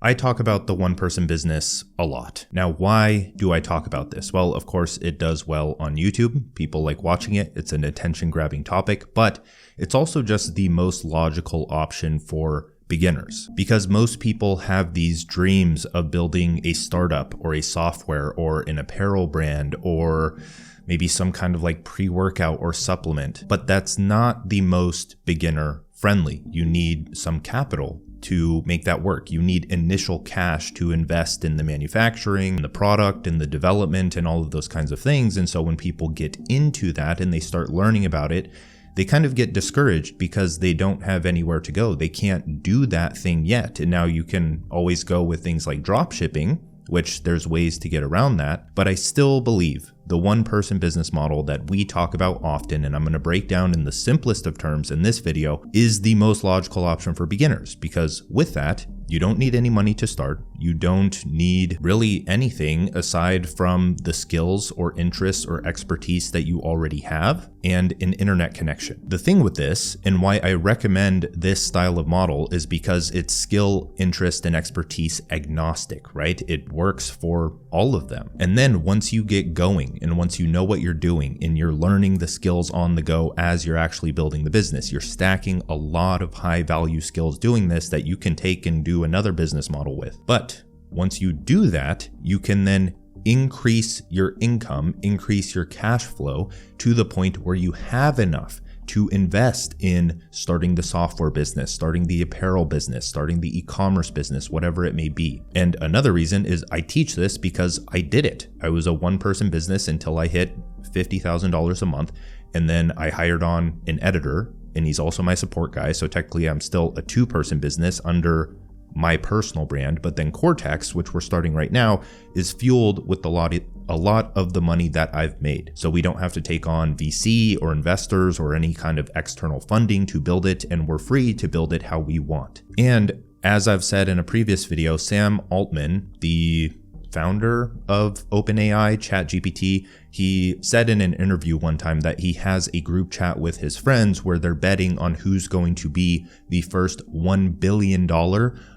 I talk about the one-person business a lot. Now, why do I talk about this? Well, of course, it does well on YouTube. People like watching it. It's an attention-grabbing topic, but it's also just the most logical option for beginners, because most people have these dreams of building a startup or a software or an apparel brand or maybe some kind of like pre-workout or supplement, but that's not the most beginner friendly. You need some capital to make that work. You need initial cash to invest in the manufacturing, the product, and the development, and all of those kinds of things. And so when people get into that and they start learning about it, they kind of get discouraged because they don't have anywhere to go. They can't do that thing yet. And now you can always go with things like drop shipping, which there's ways to get around that. But I still believe the one-person business model that we talk about often, and I'm going to break down in the simplest of terms in this video, is the most logical option for beginners. Because with that, you don't need any money to start. You don't need really anything aside from the skills or interests or expertise that you already have and an internet connection. The thing with this, and why I recommend this style of model, is because it's skill, interest, and expertise agnostic, right? It works for all of them. And then once you get going and once you know what you're doing and you're learning the skills on the go as you're actually building the business, you're stacking a lot of high value skills doing this that you can take and do another business model with. But once you do that, you can then increase your income, increase your cash flow to the point where you have enough to invest in starting the software business, starting the apparel business, starting the e-commerce business, whatever it may be. And another reason is I teach this because I did it. I was a one-person business until I hit $50,000 a month. And then I hired on an editor, and he's also my support guy. So technically I'm still a two-person business under my personal brand. But then Cortex, which we're starting right now, is fueled with a lot of the money that I've made. So we don't have to take on VC or investors or any kind of external funding to build it, and we're free to build it how we want. And as I've said in a previous video, Sam Altman, the founder of OpenAI, ChatGPT, he said in an interview one time that he has a group chat with his friends where they're betting on who's going to be the first $1 billion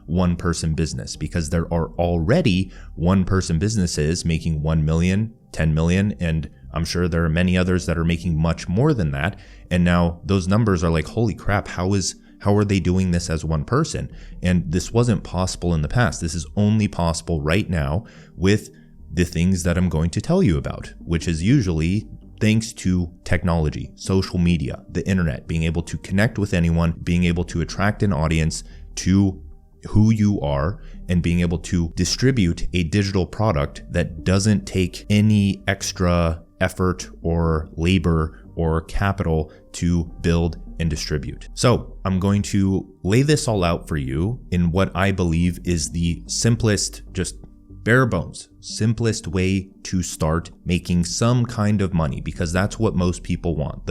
one-person business, because there are already one-person businesses making 1 million, 10 million, and I'm sure there are many others that are making much more than that. And now those numbers are like, holy crap, how are they doing this as one person? And this wasn't possible in the past. This is only possible right now with the things that I'm going to tell you about, which is usually thanks to technology, social media, the internet, being able to connect with anyone, being able to attract an audience to who you are, and being able to distribute a digital product that doesn't take any extra effort or labor or capital to build and distribute. So I'm going to lay this all out for you in what I believe is the simplest, just bare bones, simplest way to start making some kind of money, because that's what most people want.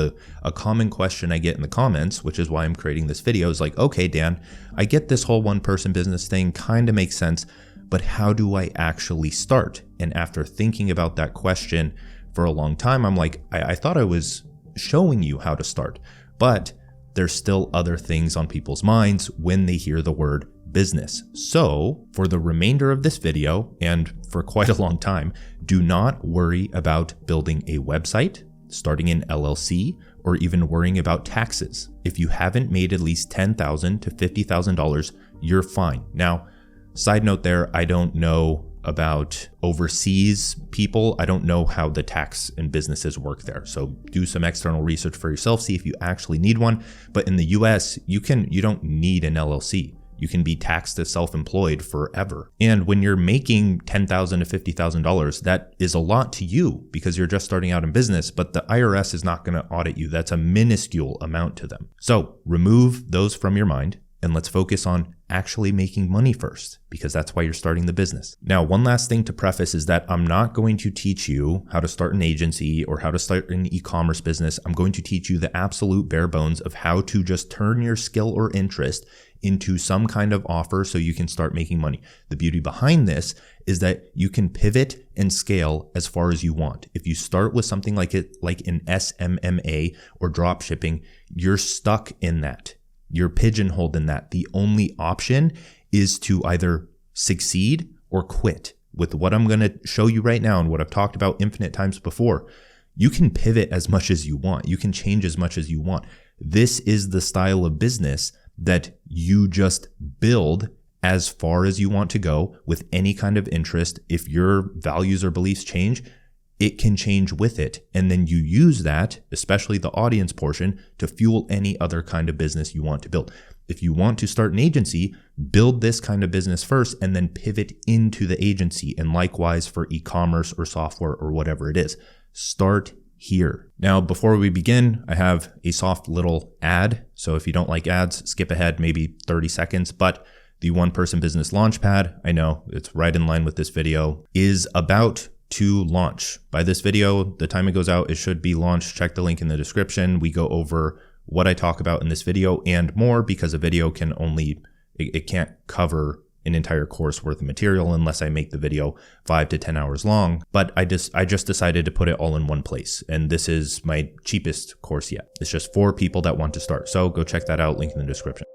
A common question I get in the comments, which is why I'm creating this video, is like, okay, Dan, I get this whole one-person business thing, kind of makes sense, but how do I actually start? And after thinking about that question for a long time, I'm like, I thought I was showing you how to start, but there's still other things on people's minds when they hear the word business. So for the remainder of this video, and for quite a long time, do not worry about building a website, starting an LLC, or even worrying about taxes. If you haven't made at least $10,000 to $50,000, you're fine. Now, side note there, I don't know about overseas people. I don't know how the tax and businesses work there. So do some external research for yourself, see if you actually need one. But in the US, you don't need an LLC. You can be taxed as self-employed forever. And when you're making $10,000 to $50,000, that is a lot to you because you're just starting out in business, but the IRS is not going to audit you. That's a minuscule amount to them. So remove those from your mind and let's focus on actually making money first, because that's why you're starting the business. Now, one last thing to preface is that I'm not going to teach you how to start an agency or how to start an e-commerce business. I'm going to teach you the absolute bare bones of how to just turn your skill or interest into some kind of offer so you can start making money. The beauty behind this is that you can pivot and scale as far as you want. If you start with something like an SMMA or drop shipping, you're stuck in that. You're pigeonholed in that. The only option is to either succeed or quit. With what I'm going to show you right now and what I've talked about infinite times before, you can pivot as much as you want. You can change as much as you want. This is the style of business that you just build as far as you want to go with any kind of interest. If your values or beliefs change, it can change with it. And then you use that, especially the audience portion, to fuel any other kind of business you want to build. If you want to start an agency, build this kind of business first and then pivot into the agency. And likewise for e-commerce or software or whatever it is. Start here. Now, before we begin, I have a soft little ad. So if you don't like ads, skip ahead maybe 30 seconds. But the One Person Business Launchpad, I know it's right in line with this video, is about to launch. By this video, the time it goes out, it should be launched. Check the link in the description. We go over what I talk about in this video and more, because a video can only, it can't cover an entire course worth of material unless I make the video 5 to 10 hours long. But I just decided to put it all in one place. And this is my cheapest course yet. It's just for people that want to start. So go check that out, link in the description.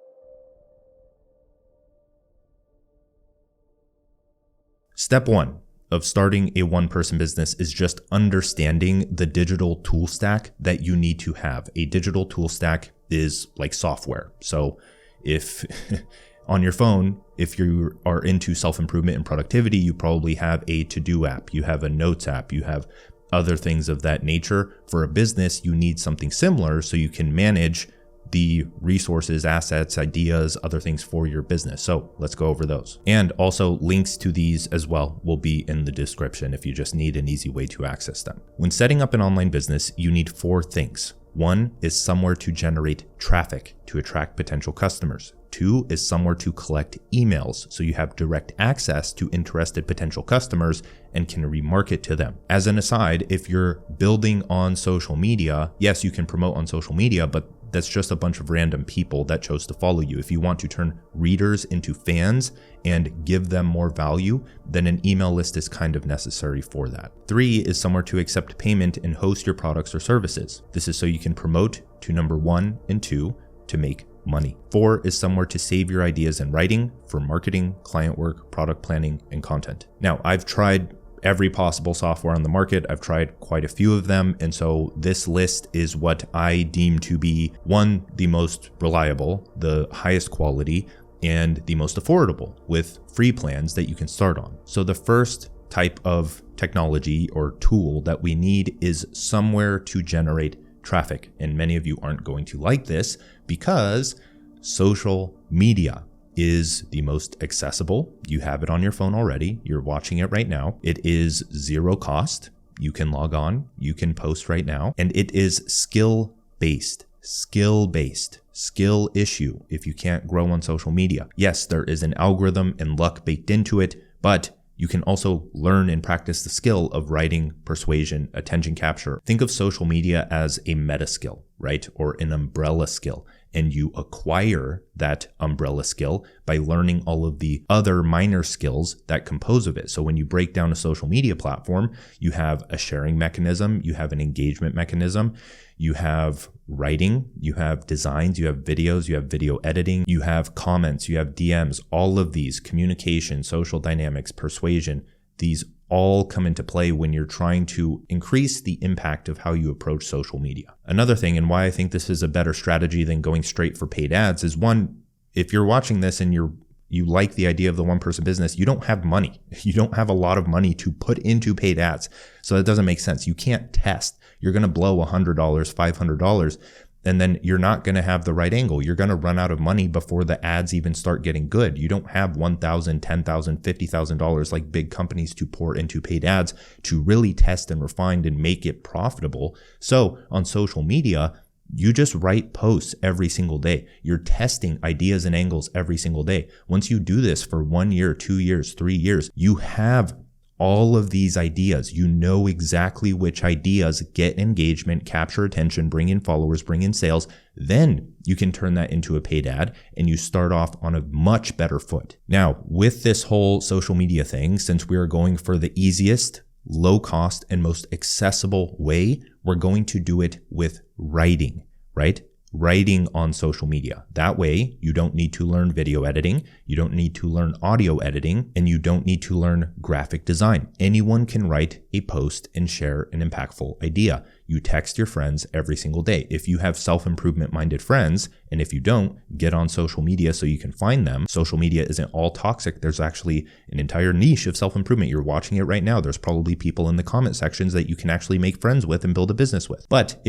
Step 1 of starting a one-person business is just understanding the digital tool stack that you need to have. A digital tool stack is like software. So if on your phone, if you are into self-improvement and productivity, you probably have a to-do app, you have a notes app, you have other things of that nature. For a business, you need something similar so you can manage the resources, assets, ideas, other things for your business. So let's go over those. And also links to these as well will be in the description if you just need an easy way to access them. When setting up an online business, you need 4 things. 1 is somewhere to generate traffic to attract potential customers. 2 is somewhere to collect emails so you have direct access to interested potential customers and can remarket to them. As an aside, if you're building on social media, yes, you can promote on social media, but that's just a bunch of random people that chose to follow you. If you want to turn readers into fans and give them more value, then an email list is kind of necessary for that. 3 is somewhere to accept payment and host your products or services. This is so you can promote to number 1 and 2 to make money. 4 is somewhere to save your ideas in writing for marketing, client work, product planning, and content. Now, I've tried every possible software on the market. I've tried quite a few of them. And so this list is what I deem to be 1, the most reliable, the highest quality, and the most affordable with free plans that you can start on. So the first type of technology or tool that we need is somewhere to generate traffic. And many of you aren't going to like this because social media is the most accessible. You have it on your phone already. You're watching it right now. It is 0 cost. You can log on. You can post right now. And it is skill-based, skill issue if you can't grow on social media. Yes, there is an algorithm and luck baked into it, but you can also learn and practice the skill of writing, persuasion, attention capture. Think of social media as a meta skill, right? Or an umbrella skill. And you acquire that umbrella skill by learning all of the other minor skills that compose of it. So when you break down a social media platform, you have a sharing mechanism, you have an engagement mechanism, you have writing, you have designs, you have videos, you have video editing, you have comments, you have DMs, all of these, communication, social dynamics, persuasion, these all come into play when you're trying to increase the impact of how you approach social media. Another thing, and why I think this is a better strategy than going straight for paid ads, is 1, if you're watching this and you like the idea of the one-person business, you don't have money. You don't have a lot of money to put into paid ads. So that doesn't make sense. You can't test. You're going to blow $100, $500, and then you're not going to have the right angle. You're going to run out of money before the ads even start getting good. You don't have $1,000, $10,000, $50,000 like big companies to pour into paid ads to really test and refine and make it profitable. So on social media, you just write posts every single day. You're testing ideas and angles every single day. Once you do this for 1 year, 2 years, 3 years, you have all of these ideas. You know exactly which ideas get engagement, capture attention, bring in followers, bring in sales. Then you can turn that into a paid ad and you start off on a much better foot. Now, with this whole social media thing, since we are going for the easiest, low cost, and most accessible way, we're going to do it with writing, right? writing on social media. That way, you don't need to learn video editing, you don't need to learn audio editing, and you don't need to learn graphic design. Anyone can write a post and share an impactful idea. You text your friends every single day. If you have self-improvement minded friends, and if you don't, get on social media so you can find them. Social media isn't all toxic. There's actually an entire niche of self-improvement. You're watching it right now. There's probably people in the comment sections that you can actually make friends with and build a business with. But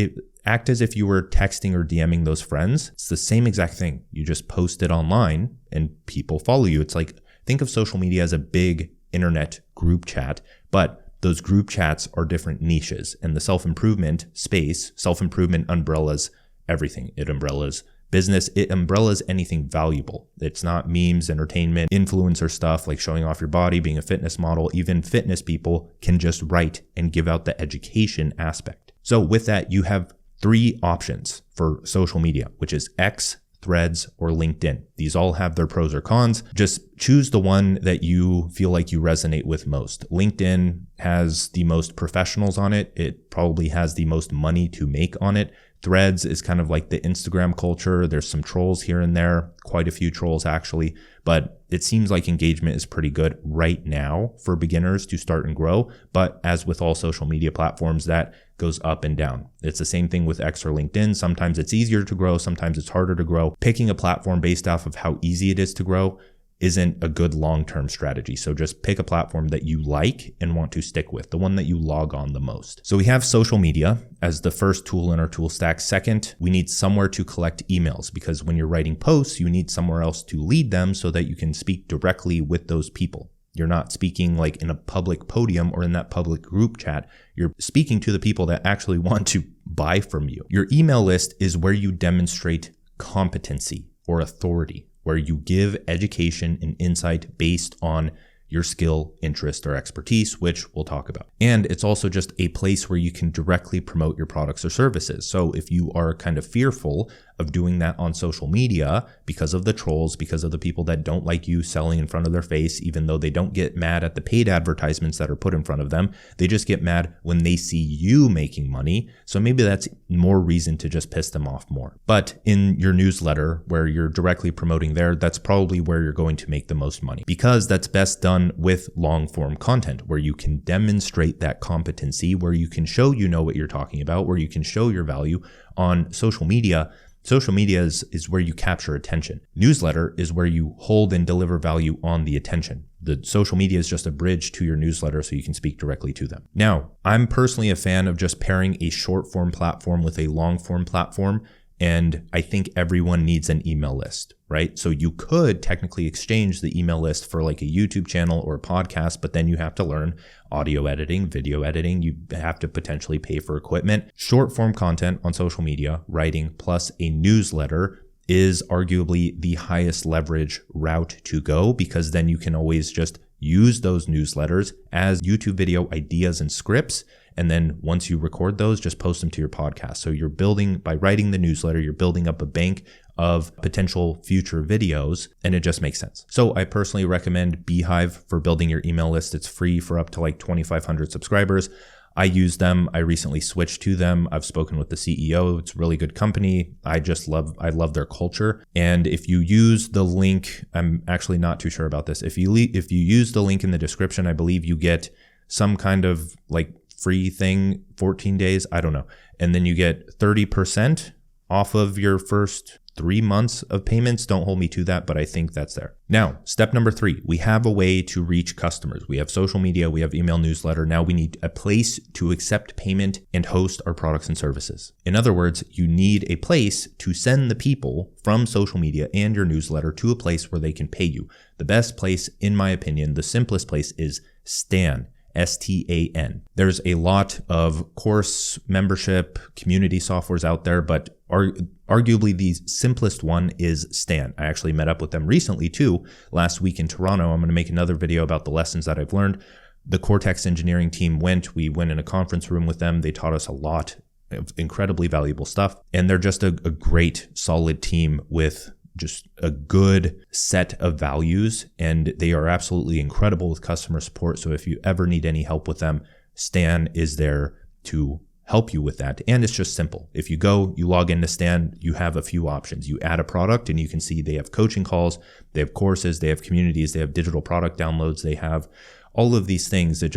act as if you were texting or DMing those friends. It's the same exact thing. You just post it online and people follow you. It's like, think of social media as a big internet group chat, but those group chats are different niches, and the self-improvement space, self-improvement umbrellas everything. It umbrellas business. It umbrellas anything valuable. It's not memes, entertainment, influencer stuff like showing off your body, being a fitness model. Even fitness people can just write and give out the education aspect. So with that, you have 3 options for social media, which is X, Threads, or LinkedIn. These all have their pros or cons. Just choose the one that you feel like you resonate with most. LinkedIn has the most professionals on it. It probably has the most money to make on it. Threads is kind of like the Instagram culture. There's some trolls here and there, quite a few trolls actually, but it seems like engagement is pretty good right now for beginners to start and grow. But as with all social media platforms, that goes up and down. It's the same thing with X or LinkedIn. Sometimes it's easier to grow. Sometimes it's harder to grow. Picking a platform based off of how easy it is to grow isn't a good long-term strategy. So just pick a platform that you like and want to stick with, the one that you log on the most. So we have social media as the first tool in our tool stack. Second, we need somewhere to collect emails, because when you're writing posts, you need somewhere else to lead them so that you can speak directly with those people. You're not speaking like in a public podium or in that public group chat. You're speaking to the people that actually want to buy from you. Your email list is where you demonstrate competency or authority, where you give education and insight based on your skill, interest, or expertise, which we'll talk about. And it's also just a place where you can directly promote your products or services. So if you are kind of fearful of doing that on social media because of the trolls, because of the people that don't like you selling in front of their face, even though they don't get mad at the paid advertisements that are put in front of them, they just get mad when they see you making money. So maybe that's more reason to just piss them off more. But in your newsletter, where you're directly promoting there, that's probably where you're going to make the most money, because that's best done with long form content, where you can demonstrate that competency, where you can show you know what you're talking about, where you can show your value. On social media, social media is where you capture attention. Newsletter is where you hold and deliver value on the attention. The social media is just a bridge to your newsletter so you can speak directly to them. Now, I'm personally a fan of just pairing a short form platform with a long form platform. And I think everyone needs an email list, right? So you could technically exchange the email list for like a YouTube channel or a podcast, but then you have to learn audio editing, video editing. You have to potentially pay for equipment. Short form content on social media, writing, plus a newsletter is arguably the highest leverage route to go, because then you can always just use those newsletters as YouTube video ideas and scripts. And then once you record those, just post them to your podcast. So you're building, by writing the newsletter, you're building up a bank of potential future videos, and it just makes sense. So I personally recommend Beehive for building your email list. It's free for up to like 2,500 subscribers. I use them. I recently switched to them. I've spoken with the CEO. It's a really good company. I love their culture. And if you use the link, I'm actually not too sure about this. If you use the link in the description, I believe you get some kind of like free thing, 14 days, I don't know. And then you get 30% off of your first 3 months of payments. Don't hold me to that, but I think that's there. Now, step number 3, we have a way to reach customers. We have social media, we have email newsletter. Now we need a place to accept payment and host our products and services. In other words, you need a place to send the people from social media and your newsletter to a place where they can pay you. The best place, in my opinion, the simplest place is Stan. STAN. There's a lot of course membership community softwares out there, but arguably the simplest one is Stan. I actually met up with them recently too, last week in Toronto. I'm going to make another video about the lessons that I've learned. The Cortex engineering team we went in a conference room with them. They taught us a lot of incredibly valuable stuff. And they're just a great, solid team with just a good set of values, and they are absolutely incredible with customer support. So if you ever need any help with them, Stan is there to help you with that. And it's just simple. If you go, you log into Stan, you have a few options. You add a product and you can see they have coaching calls, they have courses, they have communities, they have digital product downloads, they have all of these things that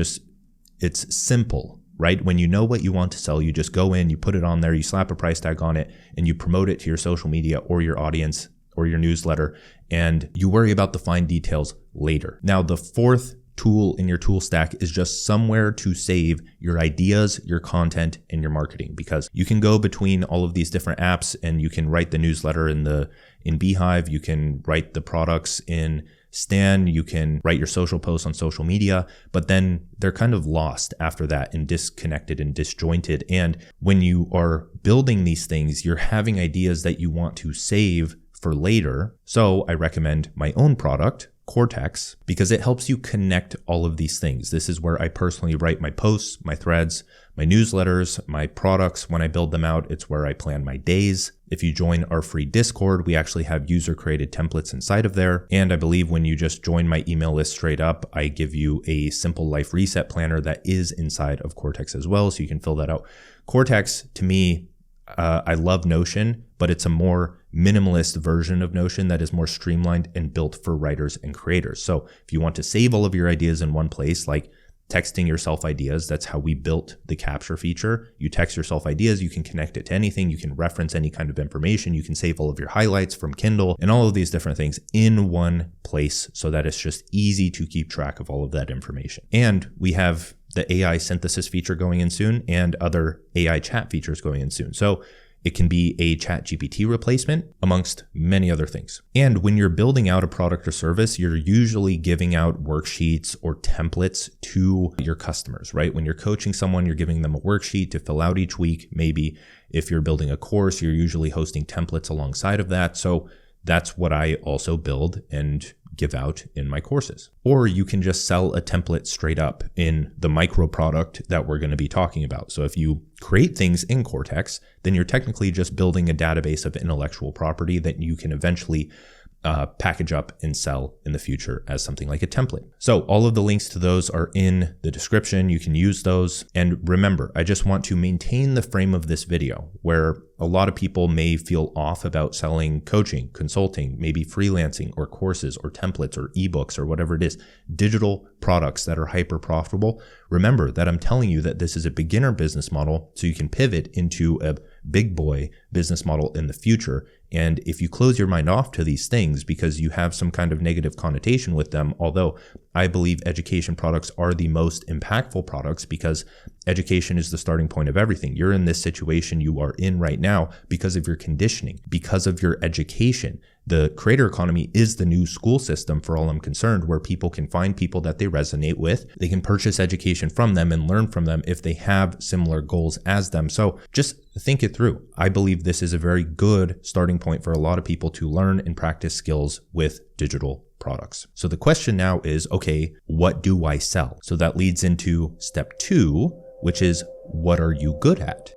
it's simple, right? When you know what you want to sell, you just go in, you put it on there, you slap a price tag on it, and you promote it to your social media or your audience or your newsletter, and you worry about the fine details later. Now, the fourth tool in your tool stack is just somewhere to save your ideas, your content, and your marketing, because you can go between all of these different apps and you can write the newsletter in Beehive, you can write the products in Stan, you can write your social posts on social media, but then they're kind of lost after that and disconnected and disjointed. And when you are building these things, you're having ideas that you want to save for later. So I recommend my own product, Cortex, because it helps you connect all of these things. This is where I personally write my posts, my threads, my newsletters, my products. When I build them out, it's where I plan my days. If you join our free Discord, we actually have user-created templates inside of there. And I believe when you just join my email list straight up, I give you a simple life reset planner that is inside of Cortex as well, so you can fill that out. Cortex, to me, I love Notion, but it's a more minimalist version of Notion that is more streamlined and built for writers and creators. So if you want to save all of your ideas in one place, like texting yourself ideas, that's how we built the capture feature. You text yourself ideas, you can connect it to anything, you can reference any kind of information, you can save all of your highlights from Kindle and all of these different things in one place so that it's just easy to keep track of all of that information. And we have the AI synthesis feature going in soon and other AI chat features going in soon. So it can be a ChatGPT replacement amongst many other things. And when you're building out a product or service, you're usually giving out worksheets or templates to your customers, right? When you're coaching someone, you're giving them a worksheet to fill out each week. Maybe if you're building a course, you're usually hosting templates alongside of that. So that's what I also build and give out in my courses. Or you can just sell a template straight up in the micro product that we're going to be talking about. So if you create things in Cortex, then you're technically just building a database of intellectual property that you can eventually package up and sell in the future as something like a template. So all of the links to those are in the description. You can use those. And remember, I just want to maintain the frame of this video where a lot of people may feel off about selling coaching, consulting, maybe freelancing or courses or templates or ebooks or whatever it is, digital products that are hyper profitable. Remember that I'm telling you that this is a beginner business model so you can pivot into a big boy business model in the future. And if you close your mind off to these things because you have some kind of negative connotation with them, although I believe education products are the most impactful products because education is the starting point of everything. You're in this situation you are in right now because of your conditioning, because of your education. The creator economy is the new school system for all I'm concerned, where people can find people that they resonate with. They can purchase education from them and learn from them if they have similar goals as them. So just think it through. I believe this is a very good starting point for a lot of people to learn and practice skills with digital products. So the question now is, okay, what do I sell? So that leads into step 2, which is, what are you good at?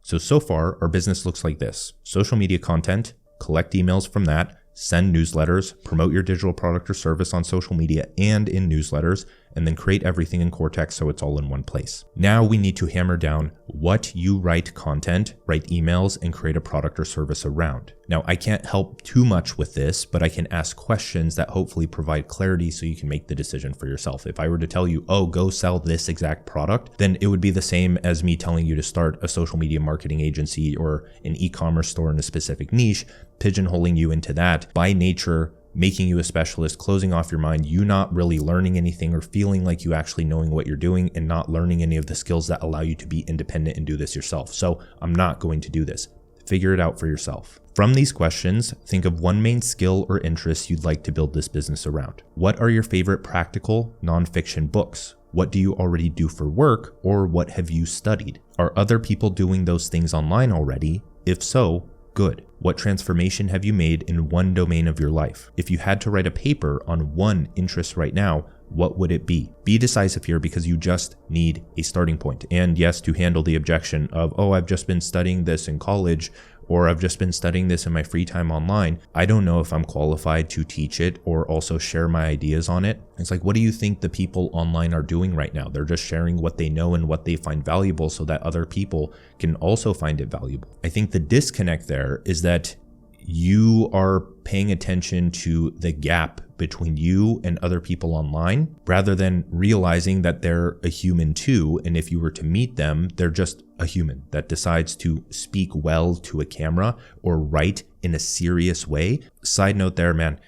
So far, our business looks like this: social media content, collect emails from that, send newsletters, promote your digital product or service on social media and in newsletters, and then create everything in Cortex so it's all in one place. Now we need to hammer down what you write content, write emails, and create a product or service around. Now, I can't help too much with this, but I can ask questions that hopefully provide clarity so you can make the decision for yourself. If I were to tell you, oh, go sell this exact product, then it would be the same as me telling you to start a social media marketing agency or an e-commerce store in a specific niche, pigeonholing you into that. By nature, making you a specialist, closing off your mind, you not really learning anything or feeling like you actually knowing what you're doing and not learning any of the skills that allow you to be independent and do this yourself. So I'm not going to do this. Figure it out for yourself. From these questions, think of one main skill or interest you'd like to build this business around. What are your favorite practical nonfiction books? What do you already do for work, or what have you studied? Are other people doing those things online already? If so, good. What transformation have you made in one domain of your life? If you had to write a paper on one interest right now, what would it be? Be decisive here because you just need a starting point. And yes, to handle the objection of, oh, I've just been studying this in college or I've just been studying this in my free time online. I don't know if I'm qualified to teach it or also share my ideas on it. It's like, what do you think the people online are doing right now? They're just sharing what they know and what they find valuable so that other people can also find it valuable. I think the disconnect there is that you are paying attention to the gap between you and other people online rather than realizing that they're a human too. And if you were to meet them, they're just a human that decides to speak well to a camera or write in a serious way. Side note there, man,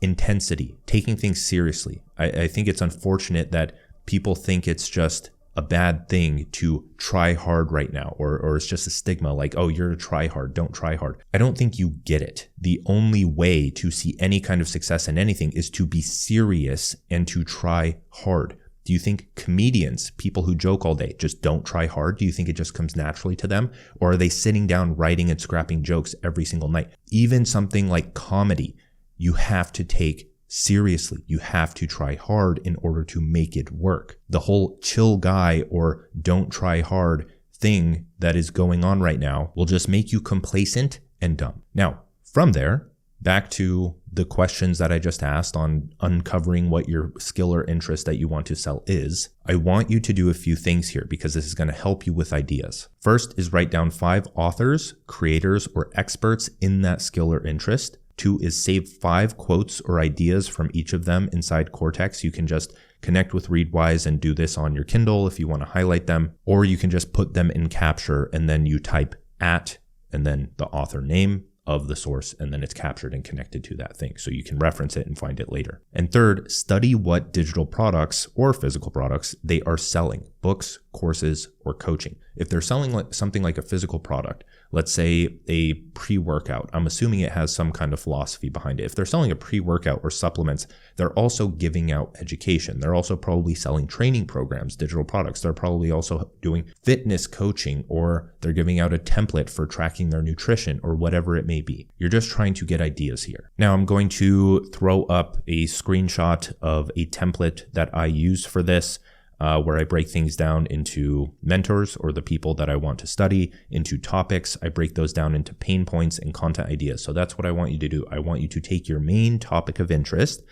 intensity, taking things seriously. I think it's unfortunate that people think it's just a bad thing to try hard right now, or it's just a stigma like, oh, you're a try hard, don't try hard. I don't think you get it. The only way to see any kind of success in anything is to be serious and to try hard. Do you think comedians, people who joke all day, just don't try hard? Do you think it just comes naturally to them? Or are they sitting down writing and scrapping jokes every single night? Even something like comedy, you have to take seriously. You have to try hard in order to make it work. The whole chill guy or don't try hard thing that is going on right now will just make you complacent and dumb. Now, from there, back to the questions that I just asked on uncovering what your skill or interest that you want to sell is, I want you to do a few things here because this is going to help you with ideas. First is write down 5 authors, creators, or experts in that skill or interest. 2 is save 5 quotes or ideas from each of them inside Cortex. You can just connect with Readwise and do this on your Kindle if you want to highlight them, or you can just put them in Capture and then you type @ and then the author name of the source, and then it's captured and connected to that thing. So you can reference it and find it later. And third, study what digital products or physical products they are selling, books, courses, or coaching. If they're selling something like a physical product, let's say a pre-workout, I'm assuming it has some kind of philosophy behind it. If they're selling a pre-workout or supplements, they're also giving out education. They're also probably selling training programs, digital products. They're probably also doing fitness coaching, or they're giving out a template for tracking their nutrition or whatever it may be. You're just trying to get ideas here. Now I'm going to throw up a screenshot of a template that I use for this. Where I break things down into mentors or the people that I want to study, into topics. I break those down into pain points and content ideas. So that's what I want you to do. I want you to take your main topic of interest,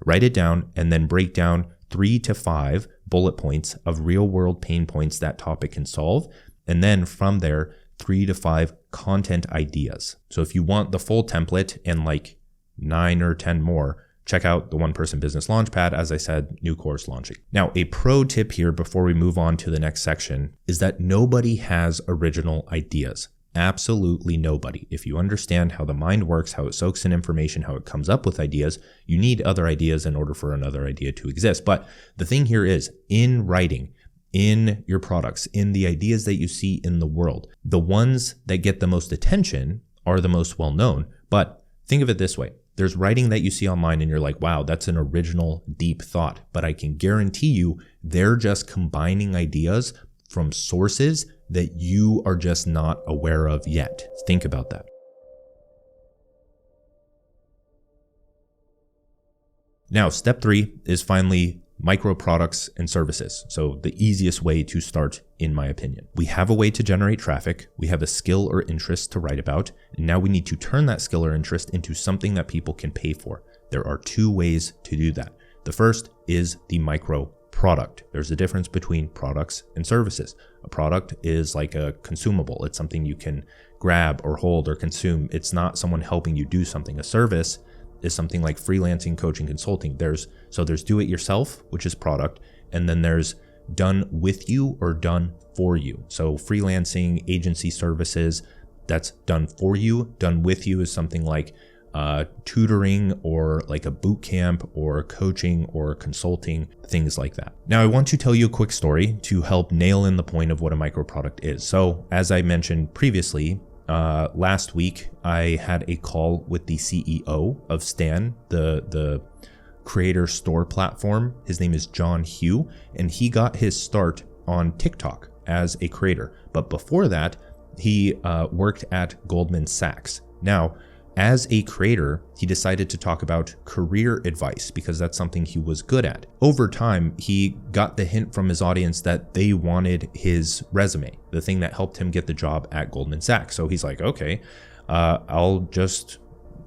write it down, and then break down 3 to 5 bullet points of real world pain points that topic can solve. And then from there, 3 to 5 content ideas. So if you want the full template and like 9 or 10 more, check out the One Person Business Launchpad. As I said, new course launching. Now, a pro tip here before we move on to the next section is that nobody has original ideas. Absolutely nobody. If you understand how the mind works, how it soaks in information, how it comes up with ideas, you need other ideas in order for another idea to exist. But the thing here is, in writing, in your products, in the ideas that you see in the world, the ones that get the most attention are the most well-known. But think of it this way. There's writing that you see online and you're like, wow, that's an original, deep thought. But I can guarantee you they're just combining ideas from sources that you are just not aware of yet. Think about that. Now, step 3 is finally micro products and services. So the easiest way to start, in my opinion. We have a way to generate traffic. We have a skill or interest to write about. And now we need to turn that skill or interest into something that people can pay for. There are 2 ways to do that. The first is the micro product. There's a difference between products and services. A product is like a consumable. It's something you can grab or hold or consume. It's not someone helping you do something. A service is something like freelancing, coaching, consulting. There's do it yourself, which is product, and then there's done with you or done for you. So freelancing, agency services, that's done for you. Done with you is something like tutoring or like a boot camp or coaching or consulting, things like that. Now I want to tell you a quick story to help nail in the point of what a micro product is. So as I mentioned previously, last week, I had a call with the CEO of Stan, the creator store platform. His name is John Hugh, and he got his start on TikTok as a creator. But before that, he worked at Goldman Sachs. Now, as a creator, he decided to talk about career advice because that's something he was good at. Over time, he got the hint from his audience that they wanted his resume, the thing that helped him get the job at Goldman Sachs. So he's like, okay, I'll just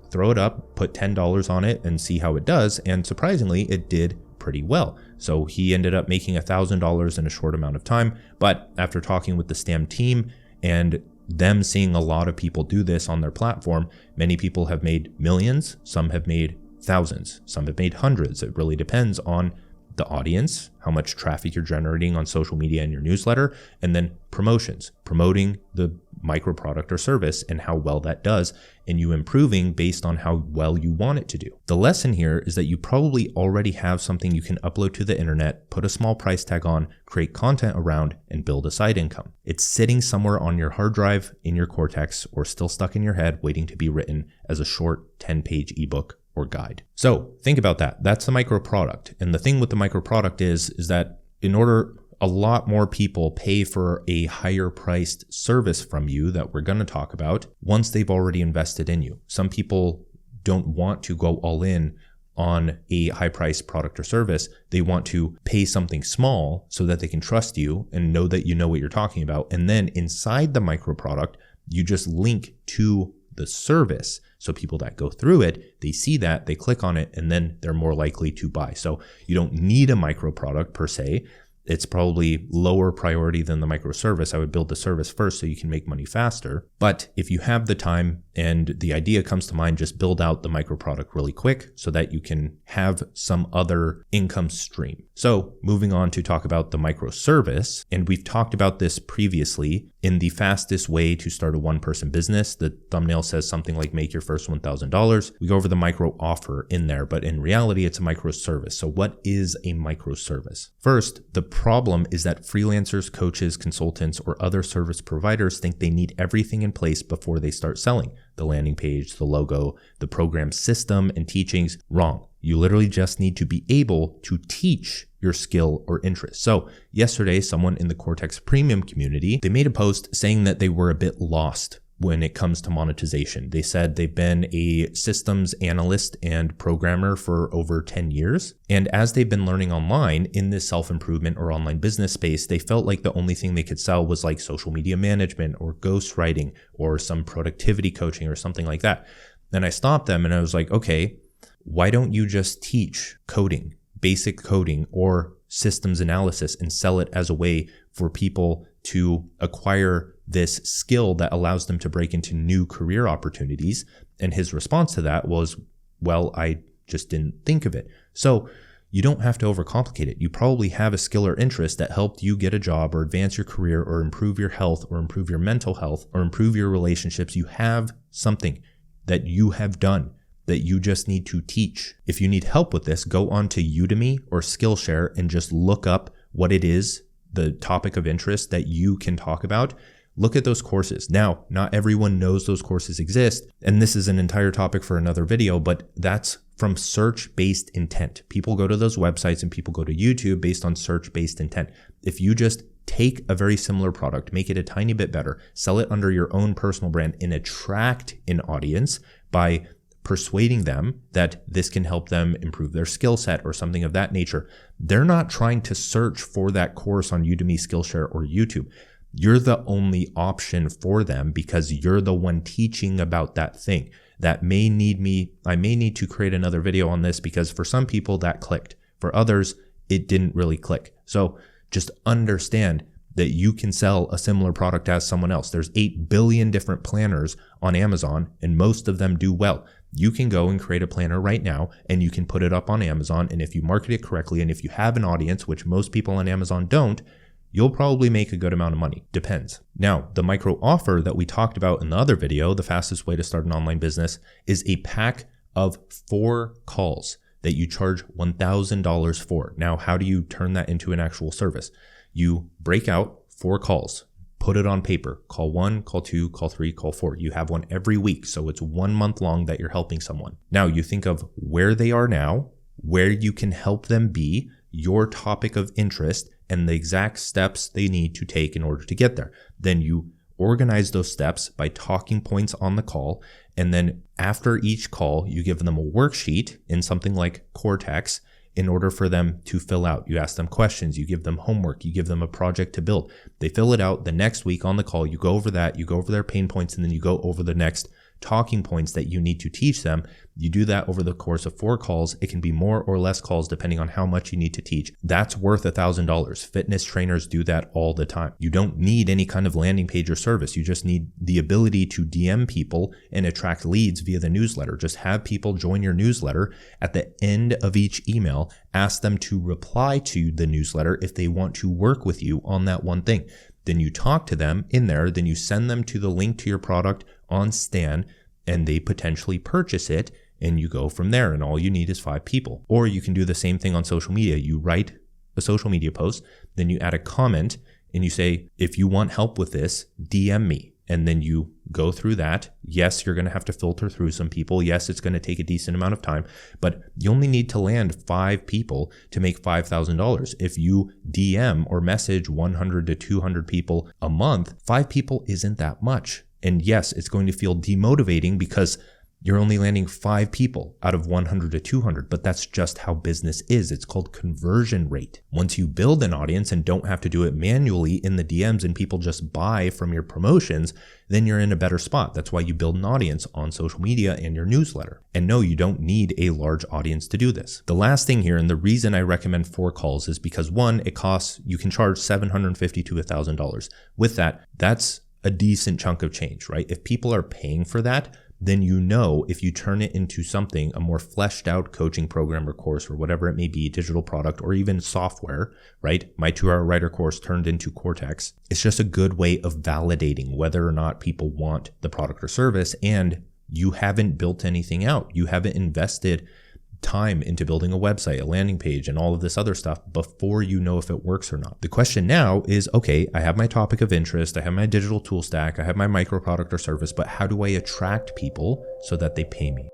throw it up, put $10 on it and see how it does. And surprisingly, it did pretty well. So he ended up making $1,000 in a short amount of time. But after talking with the STAM team and them seeing a lot of people do this on their platform, many people have made millions, some have made thousands, some have made hundreds. It really depends on the audience, how much traffic you're generating on social media and your newsletter, and then promotions, promoting the micro product or service and how well that does, and you improving based on how well you want it to do. The lesson here is that you probably already have something you can upload to the internet, put a small price tag on, create content around, and build a side income. It's sitting somewhere on your hard drive, in your Cortex, or still stuck in your head waiting to be written as a short 10-page ebook or guide. So think about that. That's the micro product. And the thing with the micro product is that in order a lot more people pay for a higher priced service from you that we're going to talk about once they've already invested in you. Some people don't want to go all in on a high priced product or service. They want to pay something small so that they can trust you and know that you know what you're talking about. And then inside the micro product, you just link to the service. So people that go through it, they see that, they click on it, and then they're more likely to buy. So you don't need a micro product per se. It's probably lower priority than the microservice. I would build the service first so you can make money faster. But if you have the time and the idea comes to mind, just build out the micro product really quick so that you can have some other income stream. So moving on to talk about the microservice, and we've talked about this previously in the fastest way to start a one-person business. The thumbnail says something like make your first $1,000. We go over the micro offer in there, but in reality, it's a microservice. So what is a microservice? First, the problem is that freelancers, coaches, consultants, or other service providers think they need everything in place before they start selling. The landing page, the logo, the program system, and teachings. Wrong. You literally just need to be able to teach your skill or interest. So yesterday, someone in the Cortex Premium community, they made a post saying that they were a bit lost when it comes to monetization. They said they've been a systems analyst and programmer for over 10 years. And as they've been learning online in this self-improvement or online business space, they felt like the only thing they could sell was like social media management or ghostwriting or some productivity coaching or something like that. And I stopped them and I was like, okay, why don't you just teach coding, basic coding or systems analysis and sell it as a way for people to acquire this skill that allows them to break into new career opportunities? And his response to that was, well, I just didn't think of it. So you don't have to overcomplicate it. You probably have a skill or interest that helped you get a job or advance your career or improve your health or improve your mental health or improve your relationships. You have something that you have done that you just need to teach. If you need help with this, go on to Udemy or Skillshare and just look up what it is, the topic of interest that you can talk about. Look at those courses. Now, not everyone knows those courses exist, and this is an entire topic for another video, but that's from search-based intent. People go to those websites and people go to YouTube based on search-based intent. If you just take a very similar product, make it a tiny bit better, sell it under your own personal brand, and attract an audience by persuading them that this can help them improve their skill set or something of that nature. They're not trying to search for that course on Udemy, Skillshare, or YouTube. You're the only option for them because you're the one teaching about that thing. That may need me, I may need to create another video on this because for some people that clicked. For others, it didn't really click. So just understand that you can sell a similar product as someone else. There's 8 billion different planners on Amazon and most of them do well. You can go and create a planner right now and you can put it up on Amazon. And if you market it correctly and if you have an audience, which most people on Amazon don't, you'll probably make a good amount of money. Depends. Now, the micro offer that we talked about in the other video, the fastest way to start an online business, is a pack of 4 calls that you charge $1,000 for. Now, how do you turn that into an actual service? You break out 4 calls. Put it on paper. Call 1, call 2, call 3, call 4. You have one every week. So it's 1 month long that you're helping someone. Now you think of where they are now, where you can help them be, your topic of interest, and the exact steps they need to take in order to get there. Then you organize those steps by talking points on the call, And then after each call, you give them a worksheet in something like Cortex in order for them to fill out. You ask them questions, you give them homework, you give them a project to build. They fill it out. The next week on the call, you go over that, you go over their pain points, and then you go over the next talking points that you need to teach them. You do that over the course of 4 calls. It can be more or less calls depending on how much you need to teach. That's worth $1,000. Fitness trainers do that all the time. You don't need any kind of landing page or service. You just need the ability to DM people and attract leads via the newsletter. Just have people join your newsletter. At the end of each email, ask them to reply to the newsletter if they want to work with you on that one thing. Then you talk to them in there, then you send them to the link to your product on Stan, and they potentially purchase it, and you go from there, and all you need is 5 people. Or you can do the same thing on social media. You write a social media post, then you add a comment, and you say, if you want help with this, DM me. And then you go through that. Yes, you're going to have to filter through some people. Yes, it's going to take a decent amount of time, but you only need to land 5 people to make $5,000. If you DM or message 100 to 200 people a month, 5 people isn't that much. And yes, it's going to feel demotivating because you're only landing 5 people out of 100 to 200, but that's just how business is. It's called conversion rate. Once you build an audience and don't have to do it manually in the DMs and people just buy from your promotions, then you're in a better spot. That's why you build an audience on social media and your newsletter. And no, you don't need a large audience to do this. The last thing here, and the reason I recommend 4 calls is because 1, it costs, you can charge $750 to $1,000. With that, that's a decent chunk of change, right? If people are paying for that, then you know if you turn it into something, a more fleshed out coaching program or course or whatever it may be, digital product or even software, right? My 2-hour writer course turned into Cortex. It's just a good way of validating whether or not people want the product or service, and you haven't built anything out. You haven't invested time into building a website, a landing page, and all of this other stuff before you know if it works or not. The question now is, okay, I have my topic of interest, I have my digital tool stack, I have my micro product or service, but how do I attract people so that they pay me?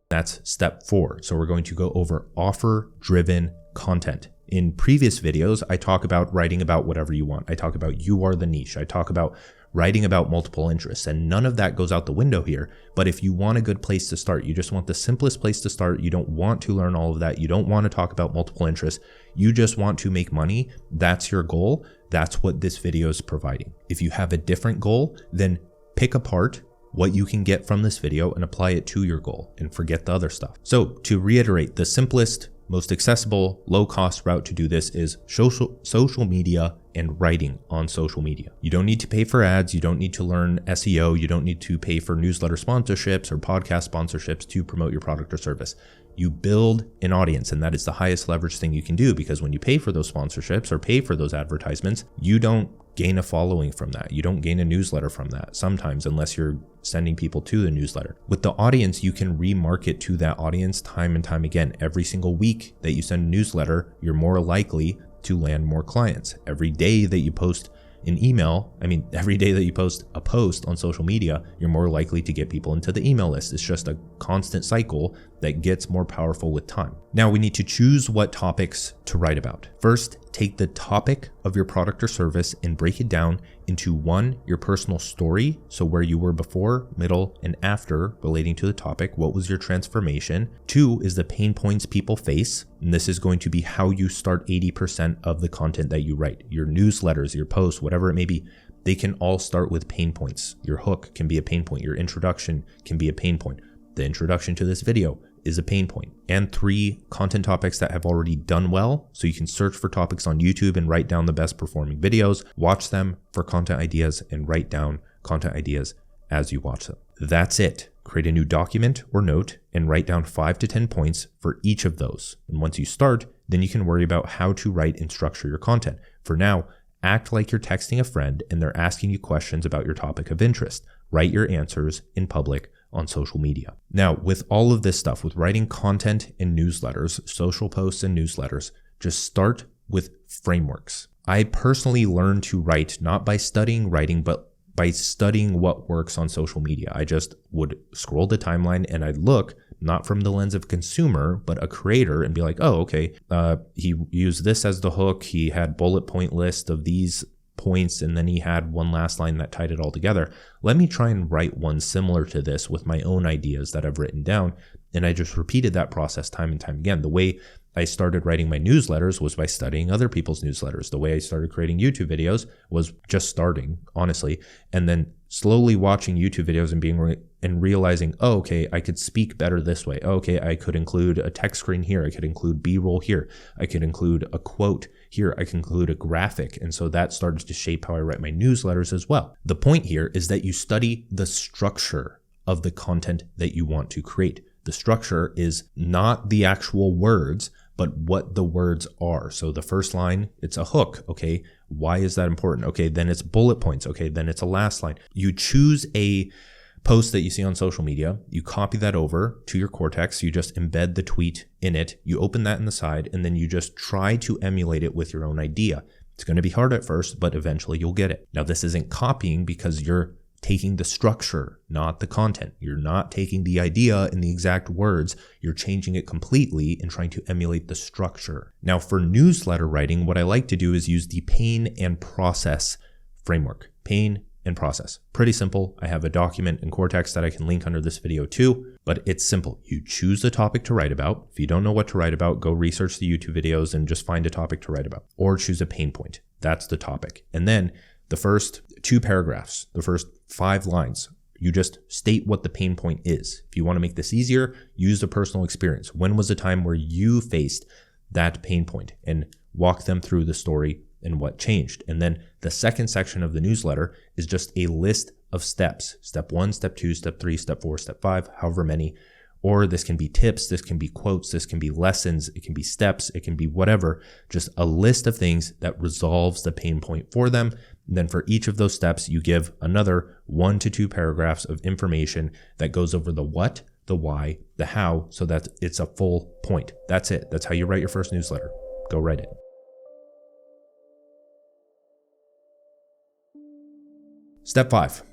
That's step 4. So we're going to go over offer-driven content. In previous videos, I talk about writing about whatever you want. I talk about you are the niche. I talk about writing about multiple interests, and none of that goes out the window here. But if you want a good place to start, you just want the simplest place to start, you don't want to learn all of that, you don't want to talk about multiple interests, you just want to make money, that's your goal, that's what this video is providing. If you have a different goal, then pick apart what you can get from this video and apply it to your goal and forget the other stuff. So to reiterate, the simplest, most accessible, low-cost route to do this is social media and writing on social media. You don't need to pay for ads. You don't need to learn SEO. You don't need to pay for newsletter sponsorships or podcast sponsorships to promote your product or service. You build an audience, and that is the highest leverage thing you can do, because when you pay for those sponsorships or pay for those advertisements, you don't gain a following from that. You don't gain a newsletter from that sometimes, unless you're sending people to the newsletter. With the audience, you can remarket to that audience time and time again. Every single week that you send a newsletter, you're more likely to land more clients. Every day that you post an email, every day that you post a post on social media, you're more likely to get people into the email list. It's just a constant cycle that gets more powerful with time. Now we need to choose what topics to write about. First, take the topic of your product or service and break it down into 1, your personal story. So where you were before, middle, and after relating to the topic. What was your transformation? 2 is the pain points people face. And this is going to be how you start 80% of the content that you write. Your newsletters, your posts, whatever it may be, they can all start with pain points. Your hook can be a pain point. Your introduction can be a pain point. The introduction to this video is a pain point. And 3, content topics that have already done well. So you can search for topics on YouTube and write down the best performing videos, watch them for content ideas, and write down content ideas as you watch them. That's it. Create a new document or note and write down 5 to 10 points for each of those. And once you start, then you can worry about how to write and structure your content. For now, act like you're texting a friend and they're asking you questions about your topic of interest. Write your answers in public on social media. Now, with all of this stuff, with writing content and newsletters, social posts and newsletters, just start with frameworks. I personally learned to write not by studying writing, but by studying what works on social media. I just would scroll the timeline and I'd look not from the lens of consumer, but a creator, and be like, oh, okay, he used this as the hook. He had bullet point list of these points, and then he had one last line that tied it all together. Let me try and write one similar to this with my own ideas that I've written down. And I just repeated that process time and time again. The way I started writing my newsletters was by studying other people's newsletters. The way I started creating YouTube videos was just starting, honestly, and then slowly watching YouTube videos and realizing, oh, okay, I could speak better this way. Oh, okay, I could include a text screen here. I could include B-roll here. I could include a quote here. I can include a graphic. And so that started to shape how I write my newsletters as well. The point here is that you study the structure of the content that you want to create. The structure is not the actual words, but what the words are. So the first line, it's a hook. Okay, why is that important? Okay, then it's bullet points. Okay, then it's a last line. You choose a post that you see on social media, you copy that over to your Cortex, you just embed the tweet in it, you open that in the side, and then you just try to emulate it with your own idea. It's going to be hard at first, but eventually you'll get it. Now, this isn't copying because you're taking the structure, not the content. You're not taking the idea in the exact words. You're changing it completely and trying to emulate the structure. Now, for newsletter writing, what I like to do is use the pain and process framework. Pain and process. Pretty simple. I have a document in Cortex that I can link under this video too, but it's simple. You choose the topic to write about. If you don't know what to write about, go research the YouTube videos and just find a topic to write about, or choose a pain point. That's the topic. And then the first 2 paragraphs, the first 5 lines, you just state what the pain point is. If you want to make this easier, use a personal experience. When was a time where you faced that pain point, and walk them through the story and what changed. And then the second section of the newsletter is just a list of steps. Step 1, step 2, step 3, step 4, step 5, however many. Or this can be tips, this can be quotes, this can be lessons, it can be steps, it can be whatever. Just a list of things that resolves the pain point for them. And then for each of those steps, you give another 1 to 2 paragraphs of information that goes over the what, the why, the how, so that it's a full point. That's it. That's how you write your first newsletter. Go write it. Step 5,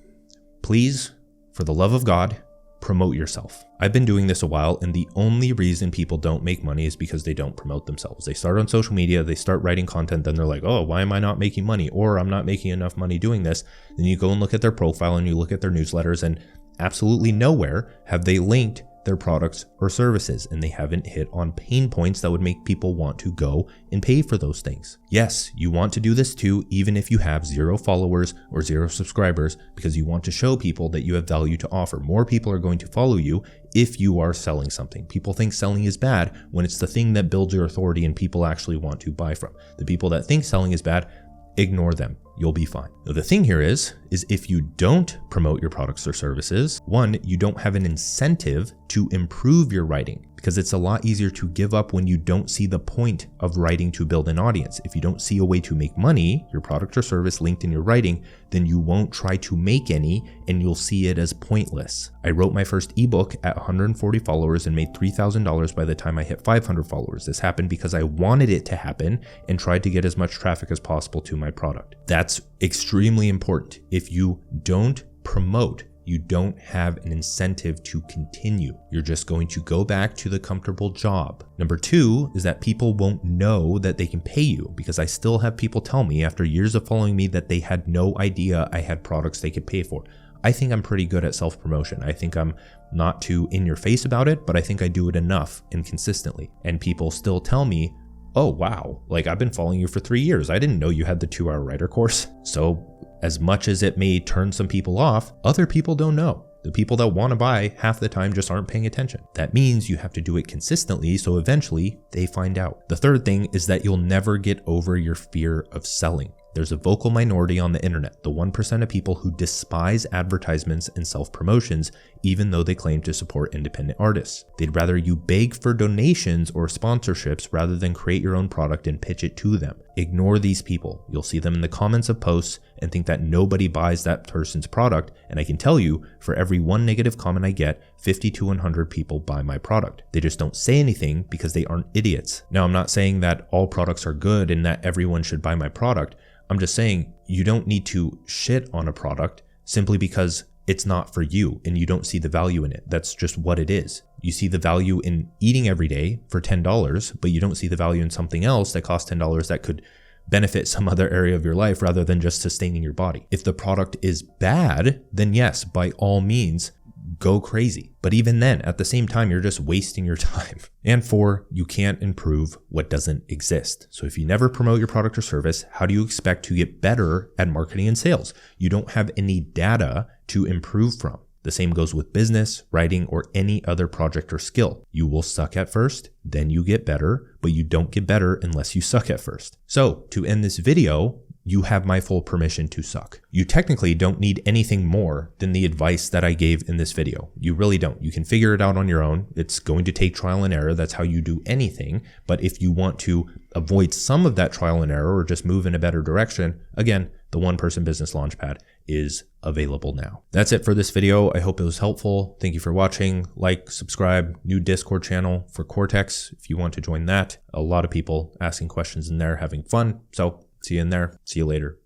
please, for the love of God, promote yourself. I've been doing this a while, and the only reason people don't make money is because they don't promote themselves. They start on social media, they start writing content, then they're like, oh, why am I not making money? Or I'm not making enough money doing this. Then you go and look at their profile and you look at their newsletters, and absolutely nowhere have they linked their products or services, and they haven't hit on pain points that would make people want to go and pay for those things. Yes, you want to do this too, even if you have 0 followers or 0 subscribers, because you want to show people that you have value to offer. More people are going to follow you if you are selling something. People think selling is bad when it's the thing that builds your authority and people actually want to buy from. The people that think selling is bad, ignore them. You'll be fine. Now, the thing here is if you don't promote your products or services, 1, you don't have an incentive to improve your writing, because it's a lot easier to give up when you don't see the point of writing to build an audience. If you don't see a way to make money, your product or service linked in your writing, then you won't try to make any, and you'll see it as pointless. I wrote my first ebook at 140 followers and made $3,000 by the time I hit 500 followers. This happened because I wanted it to happen and tried to get as much traffic as possible to my product. That's extremely important. If you don't promote, you don't have an incentive to continue. You're just going to go back to the comfortable job. Number 2 is that people won't know that they can pay you, because I still have people tell me after years of following me that they had no idea I had products they could pay for. I think I'm pretty good at self-promotion. I think I'm not too in your face about it, but I think I do it enough and consistently. And people still tell me, oh wow, like I've been following you for 3 years. I didn't know you had the 2-hour writer course. So as much as it may turn some people off, other people don't know. The people that want to buy half the time just aren't paying attention. That means you have to do it consistently, so eventually they find out. The third thing is that you'll never get over your fear of selling. There's a vocal minority on the internet, the 1% of people who despise advertisements and self-promotions, even though they claim to support independent artists. They'd rather you beg for donations or sponsorships rather than create your own product and pitch it to them. Ignore these people. You'll see them in the comments of posts and think that nobody buys that person's product, and I can tell you, for every 1 negative comment I get, 50 to 100 people buy my product. They just don't say anything because they aren't idiots. Now, I'm not saying that all products are good and that everyone should buy my product. I'm just saying you don't need to shit on a product simply because it's not for you and you don't see the value in it. That's just what it is. You see the value in eating every day for $10, but you don't see the value in something else that costs $10 that could benefit some other area of your life rather than just sustaining your body. If the product is bad, then yes, by all means, go crazy. But even then, at the same time, you're just wasting your time. And 4, you can't improve what doesn't exist. So if you never promote your product or service, how do you expect to get better at marketing and sales? You don't have any data to improve from. The same goes with business, writing, or any other project or skill. You will suck at first, then you get better, but you don't get better unless you suck at first. So to end this video, you have my full permission to suck. You technically don't need anything more than the advice that I gave in this video. You really don't. You can figure it out on your own. It's going to take trial and error. That's how you do anything. But if you want to avoid some of that trial and error or just move in a better direction, again, the One Person Business Launchpad is available now. That's it for this video. I hope it was helpful. Thank you for watching. Like, subscribe, new Discord channel for Cortex if you want to join that. A lot of people asking questions in there, having fun. So see you in there. See you later.